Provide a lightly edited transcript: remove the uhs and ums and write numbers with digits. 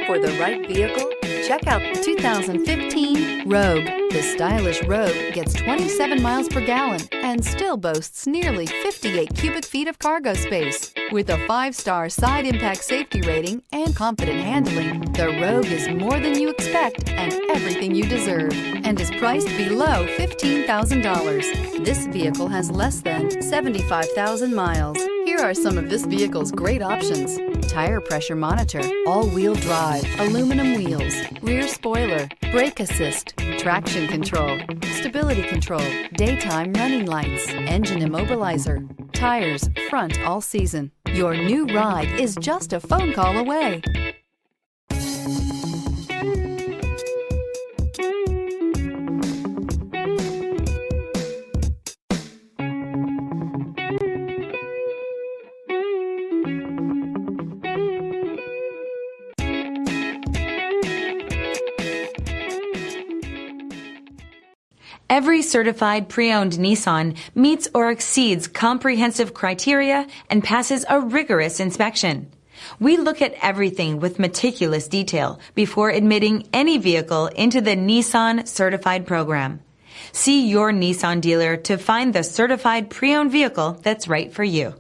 for the right vehicle? Check out the 2015 Rogue. The stylish Rogue gets 27 miles per gallon and still boasts nearly 58 cubic feet of cargo space. With a 5-star side impact safety rating and confident handling, the Rogue is more than you expect and everything you deserve, and is priced below $15,000. This vehicle has less than 75,000 miles. Here are some of this vehicle's great options: tire pressure monitor, all-wheel drive, aluminum wheels, rear spoiler, brake assist, traction control, stability control, daytime running lights, engine immobilizer, tires front all season. Your new ride is just a phone call away. Every certified pre-owned Nissan meets or exceeds comprehensive criteria and passes a rigorous inspection. We look at everything with meticulous detail before admitting any vehicle into the Nissan Certified program. See your Nissan dealer to find the certified pre-owned vehicle that's right for you.